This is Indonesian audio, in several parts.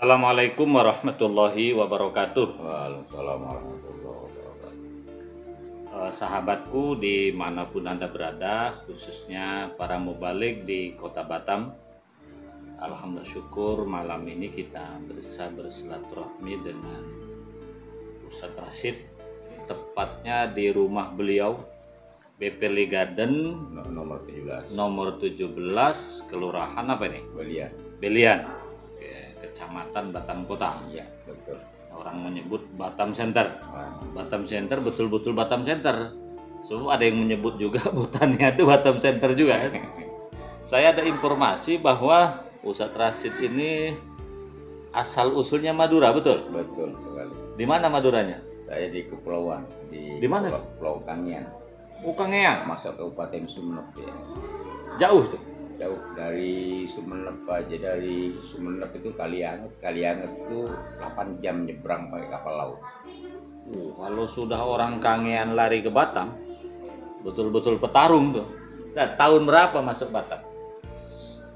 Assalamualaikum warahmatullahi wabarakatuh. Waalaikumsalam warahmatullahi wabarakatuh. Sahabatku dimanapun Anda berada, khususnya para mubalik di kota Batam. Alhamdulillah syukur malam ini kita bisa bersilaturahmi dengan Ustadz Rashid, tepatnya di rumah beliau, Beverly Garden, Nomor 17. nomor 17, kelurahan apa ini? Belian. Belian, Kecamatan Batam Kota. Iya, betul. Orang menyebut Batam Center. Wah, Batam Center betul-betul Batam Center. So, ada yang menyebut juga hutannya itu Batam Center juga kan. Saya ada informasi bahwa Ustadz Rashid ini asal usulnya Madura, betul? betul sekali. Di mana Maduranya? Saya di kepulauan Di mana? Pulau Kangean, Kangean. masuk Kabupaten Sumeneb ya. Jauh tuh. Jauh dari Sumeneb aja, dari Sumeneb itu Kalianget itu 8 jam nyebrang pakai kapal laut. Kalau sudah orang Kangean lari ke Batam, betul-betul petarung tuh. Nah, tahun berapa masuk Batam?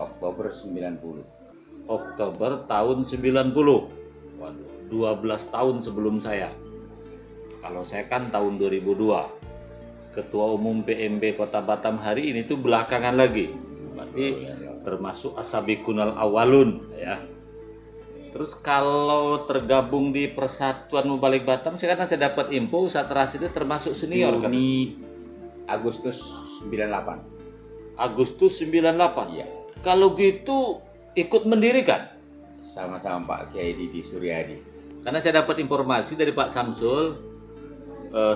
Oktober 90. Oktober tahun 90. Waduh, 12 tahun sebelum saya. Kalau saya kan tahun 2002. Ketua Umum PMB Kota Batam hari ini tuh belakangan lagi. Berarti termasuk asabikunal awalun ya. Terus kalau tergabung di Persatuan Mubalik Batam, karena saya dapat info Ustadz Rashid itu termasuk senior kan? Juni Agustus 98. Agustus 98. Iya. Kalau gitu ikut mendirikan. Sama-sama Pak Kiai Didi Suryadi. Karena saya dapat informasi dari Pak Samsul,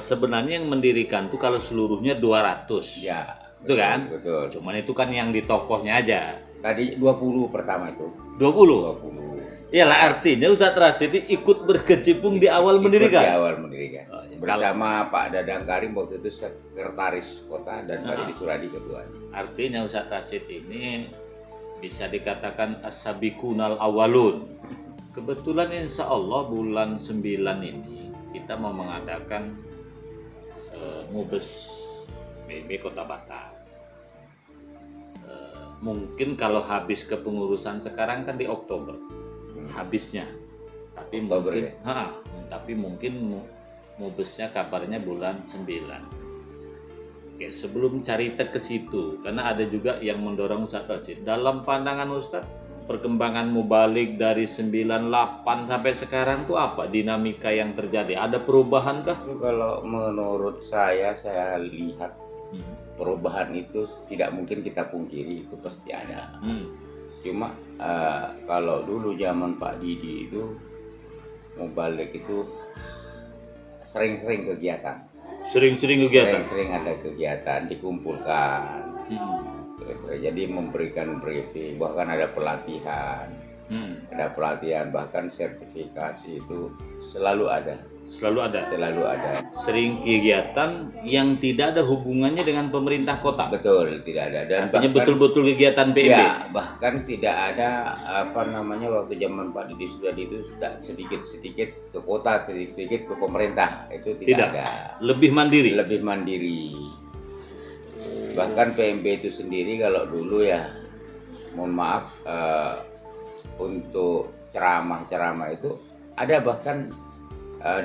sebenarnya yang mendirikan tuh kalau seluruhnya 200. Ya, Itu kan? Betul. Cuman itu kan yang di tokohnya aja. Tadi 20 pertama itu. 20. 20. Iyalah artinya Ustadz Rashid ikut berkecimpung di awal Ikut mendirikan. Di awal mendirikan. Oh, ya. Bersama Pak Dadang Karim waktu itu sekretaris kota dan Pak Didi Suradi ketua. Artinya Ustadz Rashid ini bisa dikatakan as-sabiqunal awalun. Kebetulan insya Allah bulan 9 ini kita mau mengadakan Mubes PB Kota Batam. Mungkin kalau habis kepengurusan sekarang kan di Oktober habisnya. Tapi Oktober, mungkin ya? tapi mungkin Mubesnya kabarnya bulan 9. Oke, sebelum cerita ke situ, karena ada juga yang mendorong Ustadz Rashid. Dalam pandangan Ustadz, perkembangan mubalik dari 98 sampai sekarang tuh apa dinamika yang terjadi? Ada perubahan kah? Itu kalau menurut saya lihat perubahan itu tidak mungkin kita pungkiri, itu pasti ada. Cuma kalau dulu zaman Pak Didi itu mubalik itu sering-sering kegiatan. Sering-sering kegiatan. Sering-sering ada kegiatan dikumpulkan. Terus jadi memberikan briefing, bahkan ada pelatihan. Ada pelatihan, bahkan sertifikasi itu selalu ada. Selalu ada. Sering kegiatan yang tidak ada hubungannya dengan pemerintah kota. Betul, tidak ada. Dan Artinya bahkan, betul-betul kegiatan PMB. ya, bahkan tidak ada waktu zaman Pak Didi Sudadi itu sedikit-sedikit ke kota, sedikit-sedikit ke pemerintah. Itu tidak ada. Lebih mandiri. Lebih mandiri. Bahkan PMB itu sendiri kalau dulu ya, mohon maaf, untuk ceramah-ceramah itu ada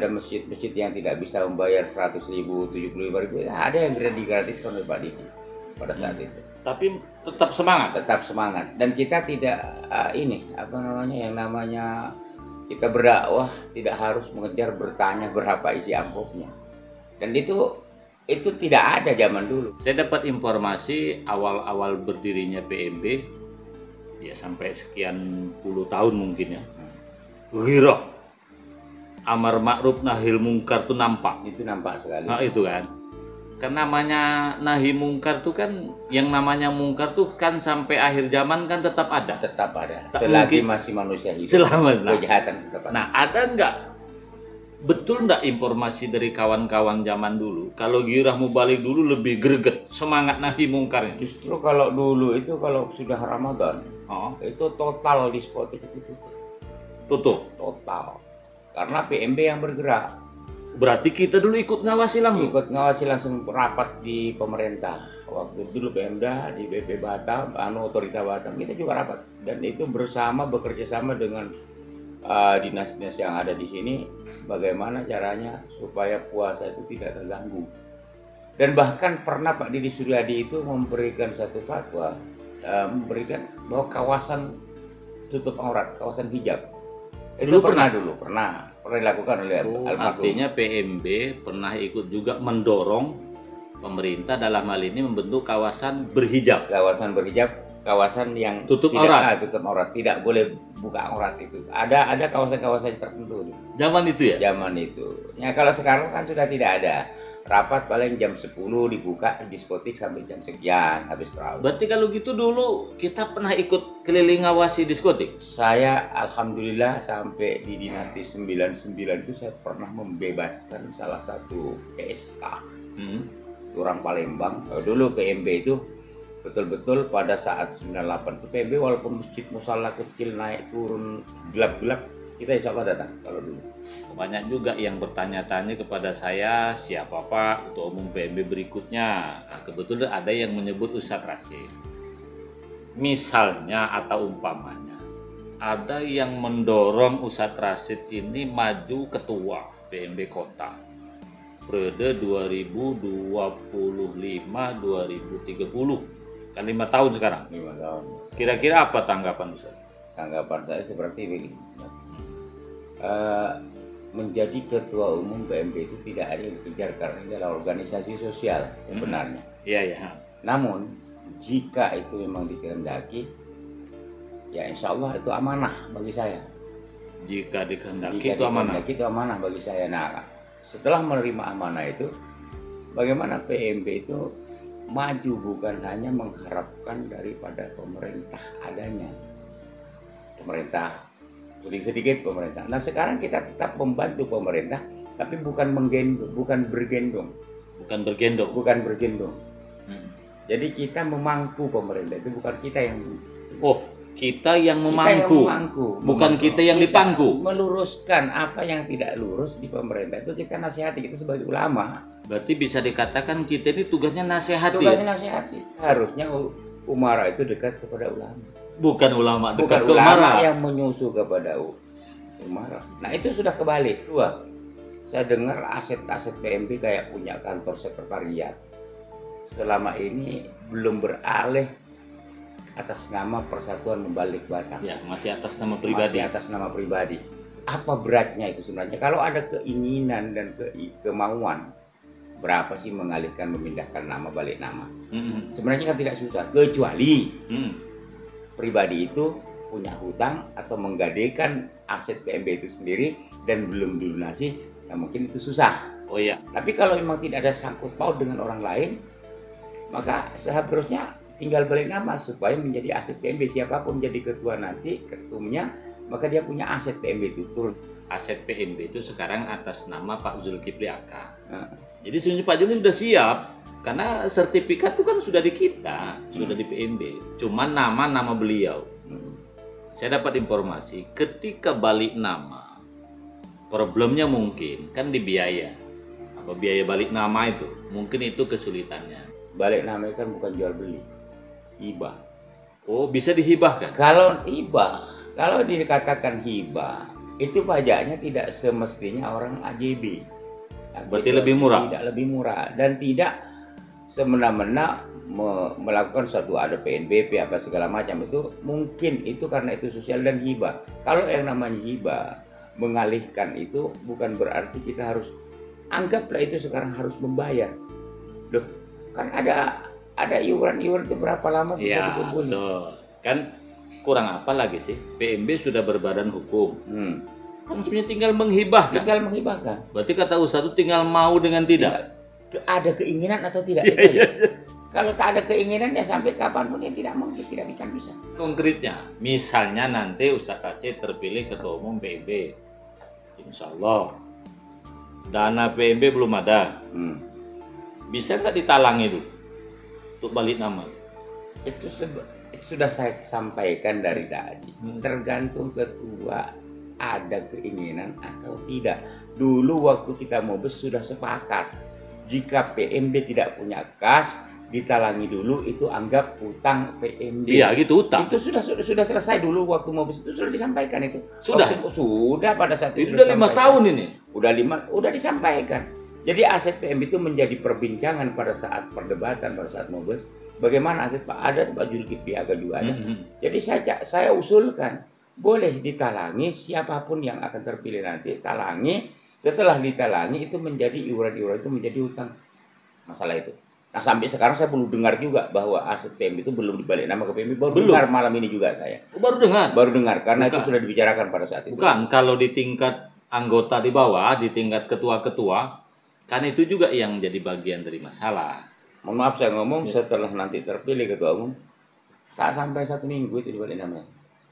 masjid-masjid yang tidak bisa membayar 100.000, 75.000, ada yang digratiskan oleh Pak Didi pada saat itu. Tapi tetap semangat. Tetap semangat, dan kita tidak yang namanya kita berdakwah tidak harus mengejar bertanya berapa isi amplopnya, dan itu tidak ada zaman dulu. Saya dapat informasi awal-awal berdirinya PMB ya sampai sekian puluh tahun mungkin ya. Wirah amar ma'ruf nahil mungkar tuh nampak. Itu nampak sekali. Nah, itu kan. Kan namanya nahi mungkar tuh kan, yang namanya mungkar tuh kan sampai akhir zaman kan tetap ada. Tetap ada. Tak Selagi mungkin. masih manusia hidup. Selamat. Kejahatan tetap ada. Nah, ada nggak? Betul nggak informasi dari kawan-kawan zaman dulu? Kalau girah mubalik dulu lebih greget, semangat nahi mungkarnya. Justru kalau dulu itu kalau sudah Ramadan, itu total diskotik itu Tutup. total. Karena PMB yang bergerak. Berarti kita dulu ikut ngawasi langsung. Ikut ngawasi langsung rapat di pemerintah. Waktu dulu Pemda di BP Batam, Otorita Batam, kita juga rapat. Dan itu bekerja sama dengan dinas-dinas yang ada di sini bagaimana caranya supaya puasa itu tidak terganggu. Dan bahkan pernah Pak Didi Suryadi itu memberikan satu fatwa, memberikan bahwa kawasan tutup aurat, kawasan hijab itu pernah dilakukan oleh almarhum. Artinya PMB pernah ikut juga mendorong pemerintah dalam hal ini membentuk kawasan berhijab. Kawasan berhijab, kawasan yang tutup tidak, aurat. Tutup aurat, tidak boleh buka aurat itu. Ada kawasan-kawasan tertentu. Zaman itu ya? Zaman itu. Ya kalau sekarang kan sudah tidak ada. Rapat paling jam 10 dibuka diskotik sampai jam sekian habis terawih. Berarti kalau gitu dulu kita pernah ikut keliling ngawasi diskotik? Saya alhamdulillah sampai di dinasti 99 itu saya pernah membebaskan salah satu PSK. Orang Palembang. Dulu PMB itu betul-betul pada saat 98 itu PMB walaupun masjid musala kecil naik turun gelap-gelap, kita insya Allah datang kalau dulu. Banyak juga yang bertanya-tanya kepada saya, siapa Pak Ketua Umum PMB berikutnya. Nah, kebetulan ada yang menyebut Ustadz Rasid. Misalnya atau umpamanya, ada yang mendorong Ustadz Rasid ini maju ketua PMB Kota periode 2025-2030. Kan 5 tahun sekarang. 5 tahun. Kira-kira apa tanggapan Ustadz? Tanggapan saya seperti ini. Menjadi ketua umum PMB itu tidak ada yang dikejar karena ini adalah organisasi sosial sebenarnya. Iya ya. Namun jika itu memang dikehendaki, ya insya Allah itu amanah bagi saya. Jika dikehendaki itu amanah. Itu amanah bagi saya. Nah, setelah menerima amanah itu, bagaimana PMB itu maju bukan hanya mengharapkan daripada pemerintah adanya. Pemerintah sedikit pemerintah. Nah sekarang kita tetap membantu pemerintah, tapi bukan bergendong. Jadi kita memangku pemerintah, itu bukan kita yang. Oh, kita yang memangku. Bukan kita yang dipangku. Meluruskan apa yang tidak lurus di pemerintah itu kita nasihati, kita sebagai ulama. Berarti bisa dikatakan kita ini tugasnya nasihati. Tugasnya nasihati. Harusnya umara itu dekat kepada ulama. Bukan ulama dekat ke umara yang menyusu kepada umara. Nah itu sudah kebalik. Dua, saya dengar aset-aset PMB kayak punya kantor sekretariat selama ini belum beralih atas nama Persatuan Membalik Batam. Ya, masih atas nama pribadi. Apa beratnya itu sebenarnya? Kalau ada keinginan dan kemauan, berapa sih mengalihkan, memindahkan nama, balik nama? Sebenarnya kan tidak susah, kecuali pribadi itu punya hutang atau menggadaikan aset PMB itu sendiri dan belum dilunasi, nah mungkin itu susah. Oh iya. Tapi kalau memang tidak ada sangkut paut dengan orang lain, maka seharusnya tinggal balik nama supaya menjadi aset PMB. Siapapun jadi ketua nanti, ketumnya, maka dia punya aset PMB itu turun. Aset PMB itu sekarang atas nama Pak Zulkifli Aka. Jadi sebenarnya Pak Juni sudah siap. Karena sertifikat itu kan sudah di kita, sudah di PMB. Cuma nama beliau. Saya dapat informasi, ketika balik nama, problemnya mungkin kan di biaya. Apa biaya balik nama itu? Mungkin itu kesulitannya. Balik nama kan bukan jual beli, hibah. Oh, bisa dihibahkan? Kalau hibah, kalau dikatakan hibah, itu pajaknya tidak semestinya orang AJB. Berarti lebih murah? Tidak lebih murah dan tidak semena-mena melakukan suatu ada PNBP apa segala macam, itu mungkin itu karena itu sosial dan hibah. Kalau yang namanya hibah mengalihkan itu bukan berarti kita harus anggaplah itu sekarang harus membayar. Loh, kan ada iuran itu berapa lama bisa dikumpulin? Betul. Kan kurang apa lagi sih? PMB sudah berbadan hukum. Kan sebenarnya tinggal menghibahkan. Berarti kata Ustaz itu tinggal mau dengan tidak. Ada keinginan atau tidak? Kalau tak ada keinginan ya sampai kapanpun ya tidak mungkin, tidak bisa. Konkretnya, misalnya nanti Ustaz Rasid terpilih ketua umum PMB, insya Allah dana PMB belum ada, bisa nggak ditalangi itu untuk balik nama? Itu sudah saya sampaikan dari tadi, tergantung ketua ada keinginan atau tidak. Dulu waktu kita mau sudah sepakat, jika PMB tidak punya kas, ditalangi dulu, itu anggap utang PMB. Iya, gitu utang. Itu sudah selesai dulu waktu Mobes itu sudah disampaikan itu. Sudah. Sudah pada saat itu udah 5 tahun ini. Udah disampaikan. Jadi aset PMB itu menjadi perbincangan pada saat perdebatan, pada saat Mobes. Bagaimana aset Pak ada, Pak Zulkifli Haga juga ada. Jadi saya usulkan boleh ditalangi, siapapun yang akan terpilih nanti talangi. Setelah ditalangi itu menjadi iuran-iuran itu menjadi utang. Masalah itu. Nah sampai sekarang saya belum dengar juga bahwa aset PMB itu belum dibalik nama ke PMB. Baru dengar malam ini juga saya. Baru dengar? Baru dengar, karena itu sudah dibicarakan pada saat itu. Bukan, kalau di tingkat anggota di bawah, di tingkat ketua-ketua, kan itu juga yang jadi bagian dari masalah. Mohon maaf saya ngomong setelah nanti terpilih ketua umum, tak sampai 1 minggu itu dibalik namanya.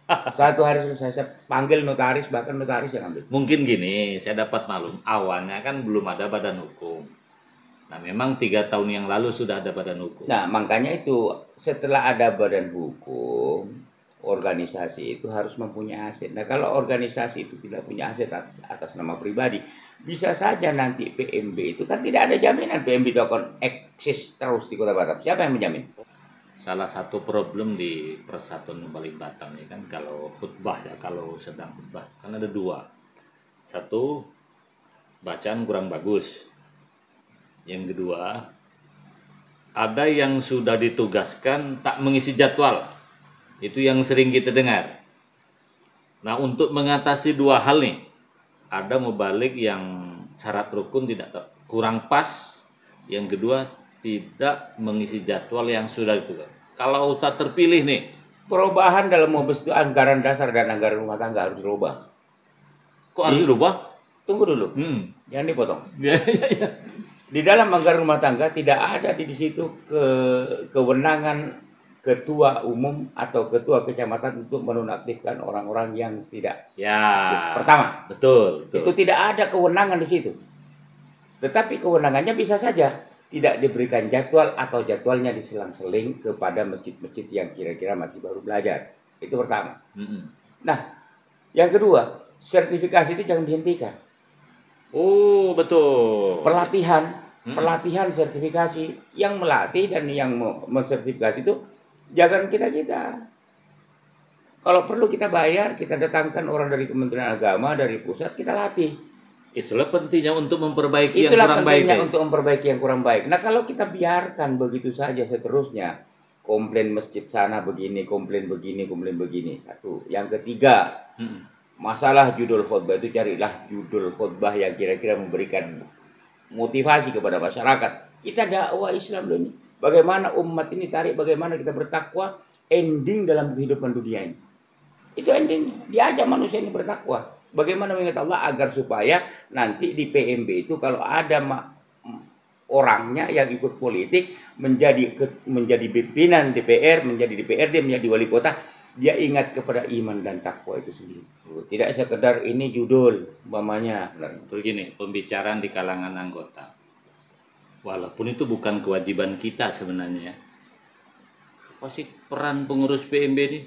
1 hari saya panggil notaris, bahkan notaris yang ambil. Mungkin gini, saya dapat maklum, awalnya kan belum ada badan hukum. Nah memang 3 tahun yang lalu sudah ada badan hukum. Nah makanya itu setelah ada badan hukum, organisasi itu harus mempunyai aset. Nah kalau organisasi itu tidak punya aset atas nama pribadi, bisa saja nanti PMB itu kan tidak ada jaminan PMB itu akan eksis terus di Kota Batam. Siapa yang menjamin? Salah satu problem di Persatuan Balik Batam ini kan kalau khutbah ya, kalau sedang khutbah kan ada 2. Satu, bacaan kurang bagus. Yang kedua, ada yang sudah ditugaskan tak mengisi jadwal. Itu yang sering kita dengar. Nah untuk mengatasi 2 hal nih, ada mubalik yang syarat rukun kurang pas, yang kedua tidak mengisi jadwal yang sudah ditugas. Kalau Ustadz terpilih nih, perubahan dalam Mobes itu anggaran dasar dan anggaran rumah tangga harus dirubah. Kok harus dirubah? Tunggu dulu, jangan dipotong. Di dalam anggaran rumah tangga tidak ada di situ kewenangan ketua umum atau ketua kecamatan untuk menonaktifkan orang-orang yang tidak. Ya. Pertama, betul. Itu tidak ada kewenangan di situ. Tetapi kewenangannya bisa saja tidak diberikan jadwal atau jadwalnya diselang-seling kepada masjid-masjid yang kira-kira masih baru belajar. Itu pertama. Nah, yang kedua, sertifikasi itu jangan dihentikan. Oh, betul. Pelatihan sertifikasi, yang melatih dan yang mensertifikasi itu jangan kita. Kalau perlu kita bayar, kita datangkan orang dari Kementerian Agama, dari pusat, kita latih. Itulah pentingnya untuk memperbaiki yang kurang baik. Untuk memperbaiki yang kurang baik. Nah kalau kita biarkan begitu saja seterusnya, komplain masjid sana begini, komplain begini. Satu. Yang ketiga, masalah judul khutbah itu carilah judul khutbah yang kira-kira memberikan motivasi kepada masyarakat. Kita dakwah Islam loh ini. Bagaimana umat ini tarik, bagaimana kita bertakwa, ending dalam kehidupan dunia ini. Itu endingnya. Diajak manusia ini bertakwa. Bagaimana mengingat Allah agar supaya nanti di PMB itu kalau ada orangnya yang ikut politik menjadi pimpinan DPR, menjadi DPRD, menjadi wali kota, dia ingat kepada iman dan takwa itu sendiri. Tidak sekedar ini judul, umpamanya. Begini, pembicaraan di kalangan anggota. Walaupun itu bukan kewajiban kita sebenarnya. Apa sih peran pengurus PMB ini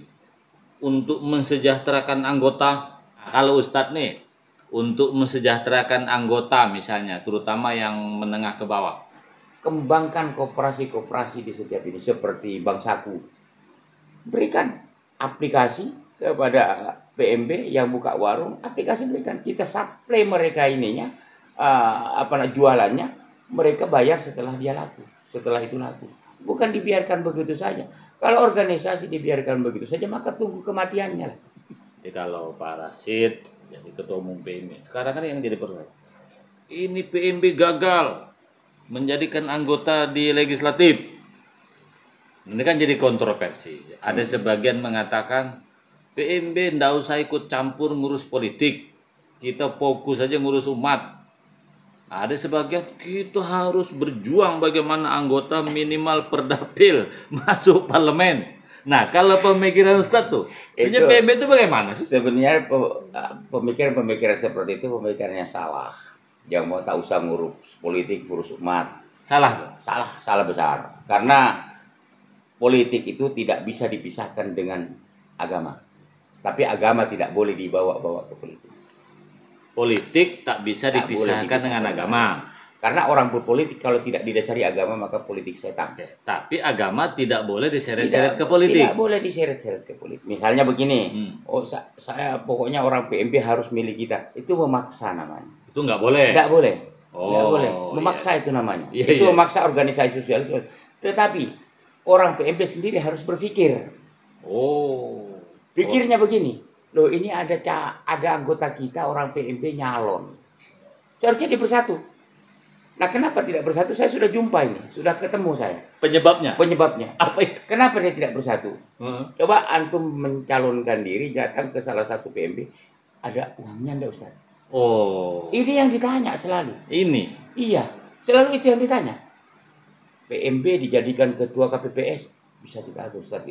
untuk mensejahterakan anggota? Kalau Ustadz nih, untuk mensejahterakan anggota misalnya, terutama yang menengah ke bawah. Kembangkan koperasi-koperasi di setiap ini seperti Bank Saku. Berikan aplikasi kepada PMB yang buka warung, aplikasi berikan. Kita supply mereka ininya, jualannya, mereka bayar setelah dia laku, setelah itu laku. Bukan dibiarkan begitu saja. Kalau organisasi dibiarkan begitu saja, maka tunggu kematiannya lah. Jadi kalau Pak Rasid jadi ketua umum PMB, sekarang kan yang jadi persoalan, ini PMB gagal menjadikan anggota di legislatif. Ini kan jadi kontroversi. Ada sebagian mengatakan PMB ndak usah ikut campur ngurus politik, kita fokus aja ngurus umat. Ada sebagian kita harus berjuang bagaimana anggota minimal perdapil masuk parlemen. Nah, kalau pemikiran Ustadz tuh, sebenarnya PMB itu bagaimana sih? Sebenarnya pemikiran seperti itu pemikirannya salah. Yang mau tak usah ngurus politik, ngurus umat. Salah? Salah besar. Karena politik itu tidak bisa dipisahkan dengan agama. Tapi agama tidak boleh dibawa-bawa ke politik. Politik tak bisa dipisahkan dengan agama. Karena orang berpolitik kalau tidak didasari agama maka politik setan. Tapi agama tidak boleh diseret-seret ke politik. Tidak boleh diseret-seret ke politik. Misalnya begini, saya pokoknya orang PMB harus milih kita. Itu memaksa namanya. Itu nggak boleh. Nggak boleh. Oh, nggak boleh. Memaksa itu namanya. Iya, itu memaksa organisasi sosial. Tetapi orang PMB sendiri harus berpikir. Pikirnya begini. Loh, ini ada anggota kita orang PMB nyalon. Seharusnya dia bersatu. Nah, kenapa tidak bersatu? Saya sudah jumpa ini, sudah ketemu saya. Penyebabnya? Penyebabnya. Apa itu? Kenapa dia tidak bersatu? Coba antum mencalonkan diri, datang ke salah satu PMB, ada uangnya enggak, Ustaz? Ini yang ditanya selalu. Ini? Iya, selalu itu yang ditanya. PMB dijadikan ketua KPPS, bisa dibantu, Ustaz.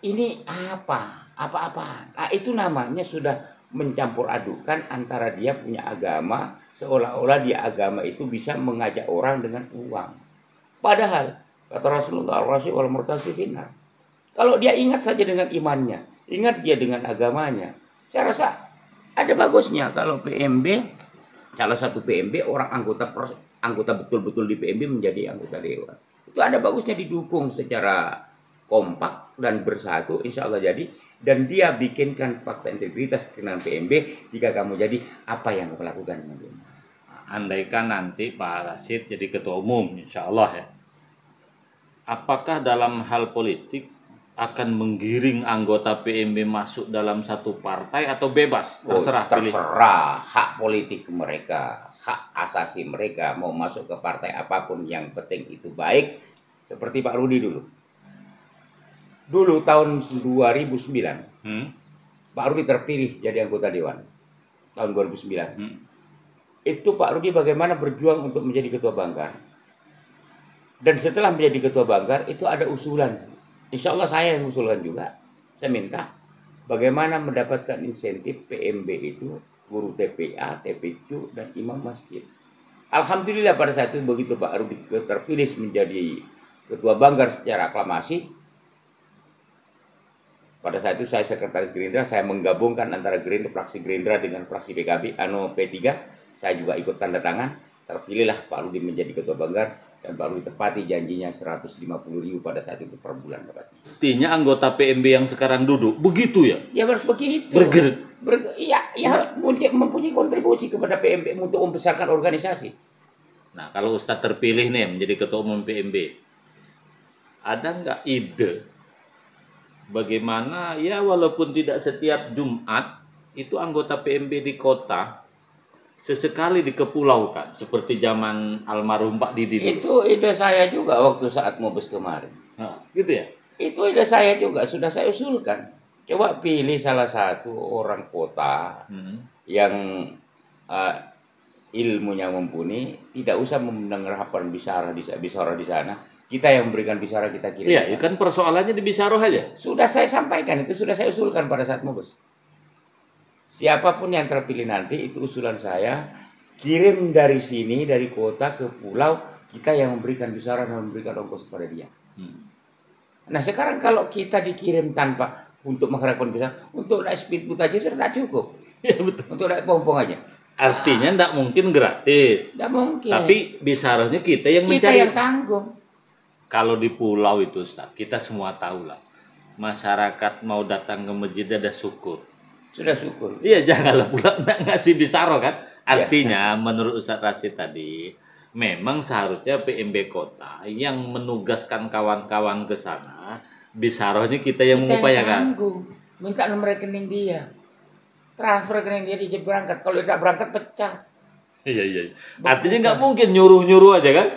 Ini apa? Apa-apa? Nah, itu namanya sudah mencampur adukan antara dia punya agama, seolah-olah dia agama itu bisa mengajak orang dengan uang. Padahal kata Rasulullah, al-rasyid wal murtasy finnar. Kalau dia ingat saja dengan imannya, ingat dia dengan agamanya, saya rasa ada bagusnya kalau PMB, salah satu PMB orang anggota betul-betul di PMB menjadi anggota dewan. Itu ada bagusnya didukung secara kompak dan bersatu, insya Allah jadi. Dan dia bikinkan fakta integritas dengan PMB. Jika kamu jadi, apa yang kamu lakukan dengan PMB? Andaikan nanti Pak Rashid jadi ketua umum, insya Allah ya. Apakah dalam hal politik akan menggiring anggota PMB masuk dalam satu partai atau bebas? Terserah, terserah. Hak politik mereka, hak asasi mereka mau masuk ke partai apapun, yang penting itu baik. Seperti Pak Rudi dulu. Dulu tahun 2009, Pak Rudi terpilih jadi anggota dewan. Tahun 2009. Itu Pak Rudi bagaimana berjuang untuk menjadi ketua Banggar. Dan setelah menjadi ketua Banggar, itu ada usulan. Insya Allah saya yang usulkan juga. Saya minta bagaimana mendapatkan insentif PMB itu, guru TPA, TPQ, dan imam masjid. Alhamdulillah pada saat itu begitu Pak Rudi terpilih menjadi ketua Banggar secara aklamasi. Pada saat itu saya sekretaris Gerindra, saya menggabungkan antara fraksi Gerindra dengan fraksi PKB, P3. Saya juga ikut tanda tangan, terpilihlah Pak Rudi menjadi ketua Banggar, dan Pak Rudi tepati janjinya 150.000 pada saat itu per bulan. Artinya anggota PMB yang sekarang duduk, begitu ya? Ya harus begitu. Iya, harus mempunyai kontribusi kepada PMB untuk membesarkan organisasi. Nah, kalau Ustadz terpilih nih menjadi ketua umum PMB, ada nggak ide bagaimana ya walaupun tidak setiap Jumat itu anggota PMB di kota sesekali dikepulaukan seperti zaman almarhum Pak Didi dulu. Itu ide saya juga waktu saat Mobes kemarin. Nah, gitu ya? Itu ide saya juga, sudah saya usulkan. Coba pilih salah satu orang kota yang ilmunya mumpuni, tidak usah mendengarkan bisyarah di sana. Kita yang memberikan bisyarah, kita kirim. Iya, kan persoalannya di bisyarah aja. Sudah saya sampaikan, itu sudah saya usulkan pada saat Mobes. Siapapun yang terpilih nanti, itu usulan saya, kirim dari sini, dari kota ke pulau, kita yang memberikan bisyarah dan memberikan ongkos kepada dia. Nah sekarang kalau kita dikirim tanpa untuk mengharapkan bisyarah, untuk naik speedboat aja sudah tidak cukup. Ya betul. Untuk naik pompong aja. Artinya tidak mungkin gratis. Tidak mungkin. Tapi bisyarahnya kita yang mencari. Kita yang tanggung. Kalau di pulau itu, Ustaz, kita semua tahu lah. Masyarakat mau datang ke masjid ada syukur. Sudah syukur. Iya, janganlah pula ngasih bisyarah kan. Artinya, menurut Ustaz Rashid tadi, memang seharusnya PMB kota yang menugaskan kawan-kawan ke sana, bisyarahnya kita yang mengupayakan. Minta nomor rekening dia. Transfer rekening dia, dia berangkat. Kalau tidak berangkat, pecah. Iya. Artinya nggak mungkin nyuruh-nyuruh aja kan?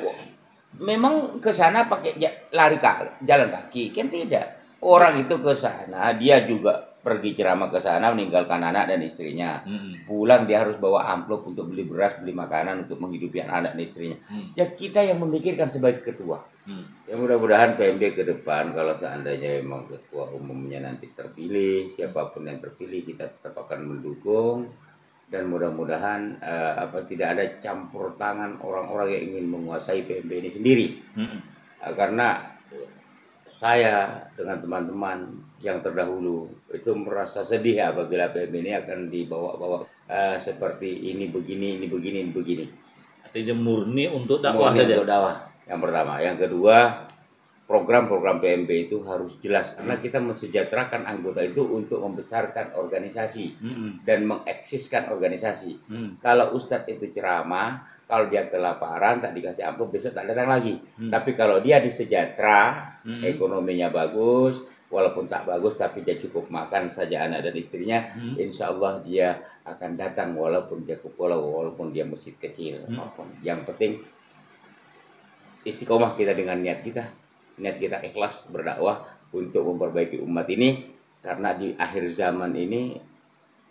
Memang ke sana pakai jalan kaki, kan tidak. Orang itu ke sana, dia juga pergi ceramah ke sana, meninggalkan anak dan istrinya. Pulang dia harus bawa amplop untuk beli beras, beli makanan untuk menghidupi anak dan istrinya. Ya kita yang memikirkan sebagai ketua. Ya mudah-mudahan PMB ke depan kalau seandainya memang ketua umumnya nanti terpilih, siapapun yang terpilih kita tetap akan mendukung. Dan mudah-mudahan tidak ada campur tangan orang-orang yang ingin menguasai PMB ini sendiri. Karena saya dengan teman-teman yang terdahulu itu merasa sedih apabila PMB ini akan dibawa-bawa seperti ini begini. Artinya murni untuk dakwah Murni saja. untuk dakwah. Yang pertama, yang kedua, program-program PMB itu harus jelas karena kita mensejahterakan anggota itu untuk membesarkan organisasi dan mengeksiskan organisasi. Kalau Ustadz itu ceramah, kalau dia kelaparan tak dikasih amplop besok tak datang lagi. Tapi kalau dia disejahtera, ekonominya bagus, walaupun tak bagus tapi dia cukup makan saja anak dan istrinya, insya Allah dia akan datang walaupun dia ke pulau, walaupun dia masjid kecil. Yang penting istiqomah kita dengan niat kita ikhlas berdakwah untuk memperbaiki umat ini, karena di akhir zaman ini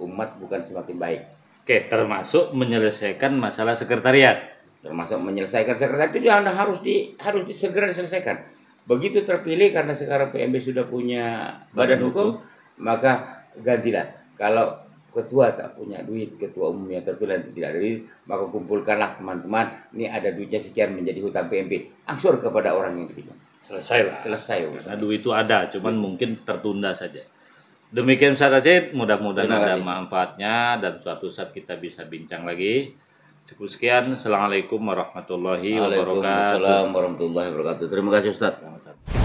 umat bukan semakin baik. Oke, termasuk menyelesaikan masalah sekretariat. Termasuk menyelesaikan sekretariat itu harus segera diselesaikan. Begitu terpilih, karena sekarang PMB sudah punya badan hukum, maka gantilah. Kalau ketua tak punya duit, ketua umum yang terpilih tidak ada duit, maka kumpulkanlah teman-teman, ini ada duitnya sekian menjadi hutang PMB, angsur kepada orang yang dipinjam. Selesai. Karena duit itu ada, cuman mungkin tertunda saja. Demikian Ustaz Rashid, mudah-mudahan ada manfaatnya dan suatu saat kita bisa bincang lagi. Cukup sekian. Assalamualaikum warahmatullahi wabarakatuh. Waalaikumsalam warahmatullahi wabarakatuh. Terima kasih Ustaz.